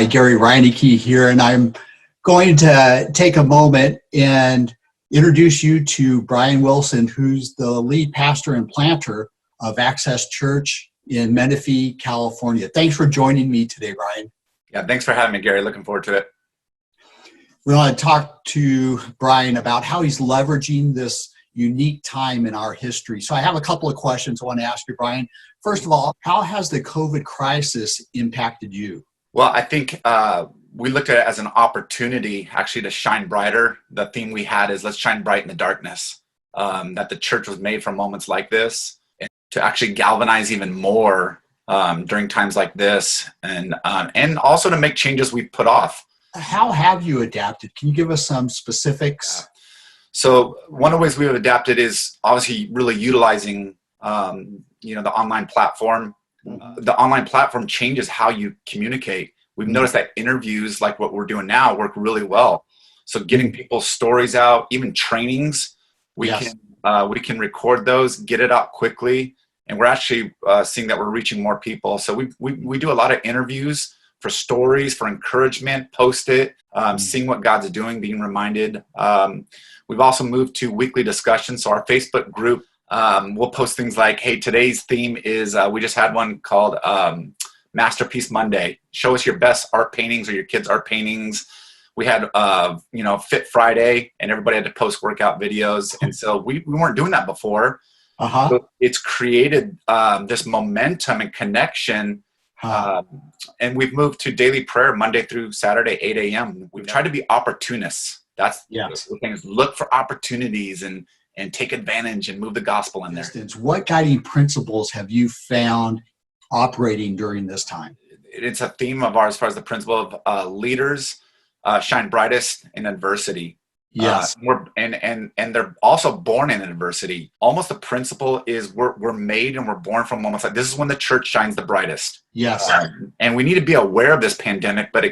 Gary Reinecke here, and I'm going to take a moment and introduce you to Brian Wilson, who's the lead pastor and planter of Access Church in Menifee, California. Thanks for joining me today, Brian. Yeah, thanks for having me, Gary. Looking forward to it. We want to talk to Brian about how he's leveraging this unique time in our history. So I have a couple of questions I want to ask you, Brian. First of all, how has the COVID crisis impacted you? Well, I think we looked at it as an opportunity actually to shine brighter. The theme we had is let's shine bright in the darkness, that the church was made for moments like this and to actually galvanize even more during times like this, and also to make changes we put off. How have you adapted? Can you give us some specifics? So one of the ways we've adapted is obviously really utilizing the online platform. The online platform changes how you communicate. We've noticed that interviews like what we're doing now work really well. So getting people's stories out, even trainings, we can record those, get it out quickly, and we're actually seeing that we're reaching more people. So we do a lot of interviews for stories, for encouragement, post it, seeing what God's doing, being reminded. We've also moved to weekly discussions. So our Facebook group, we'll post things like, hey, today's theme is, we just had one called Masterpiece Monday. Show us your best art paintings or your kids' art paintings. We had, Fit Friday, and everybody had to post workout videos. And so we weren't doing that before. So it's created this momentum and connection. And we've moved to daily prayer Monday through Saturday, 8 a.m. We've tried to be opportunists. That's the thing, is look for opportunities and take advantage and move the gospel in there. What guiding principles have you found operating during this time? It's a theme of ours as far as the principle of leaders shine brightest in adversity. Yes. And they're also born in adversity. Almost the principle is we're made and we're born from moments like this is when the church shines the brightest. Yes. And we need to be aware of this pandemic, but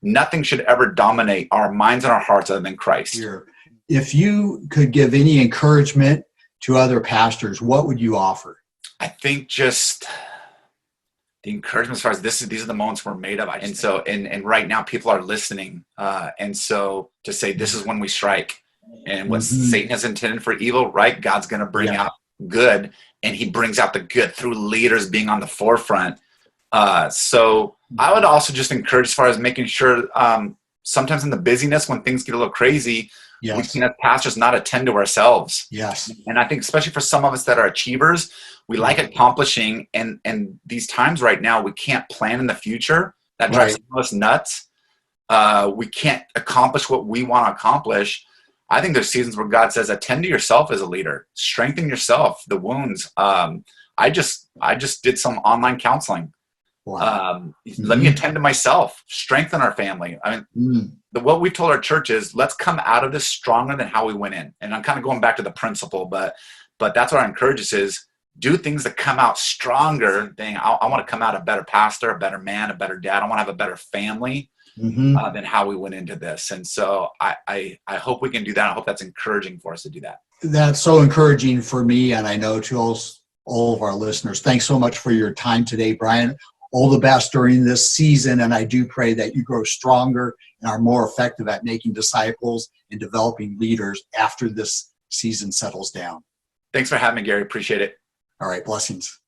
nothing should ever dominate our minds and our hearts other than Christ. Sure. If you could give any encouragement to other pastors, what would you offer? I think just the encouragement as far as these are the moments we're made of. And so, and right now people are listening. And so to say, this is when we strike, and what Satan has intended for evil, right? God's going to bring out good, and he brings out the good through leaders being on the forefront. So I would also just encourage as far as making sure, sometimes in the busyness, when things get a little crazy, we can as pastors not attend to ourselves. Yes. And I think especially for some of us that are achievers, we like accomplishing, and these times right now, we can't plan in the future. That drives us nuts. We can't accomplish what we want to accomplish. I think there's seasons where God says, attend to yourself as a leader, strengthen yourself, the wounds. I just did some online counseling. Wow. Let me attend to myself, strengthen our family. I mean, what we told our church is, let's come out of this stronger than how we went in. And I'm kind of going back to the principle, but that's what I encourage us is, do things that come out stronger. I want to come out a better pastor, a better man, a better dad. I want to have a better family than how we went into this. And so I hope we can do that. I hope that's encouraging for us to do that. That's so encouraging for me, and I know to all of our listeners. Thanks so much for your time today, Brian. All the best during this season, and I do pray that you grow stronger and are more effective at making disciples and developing leaders after this season settles down. Thanks for having me, Gary. Appreciate it. All right, blessings.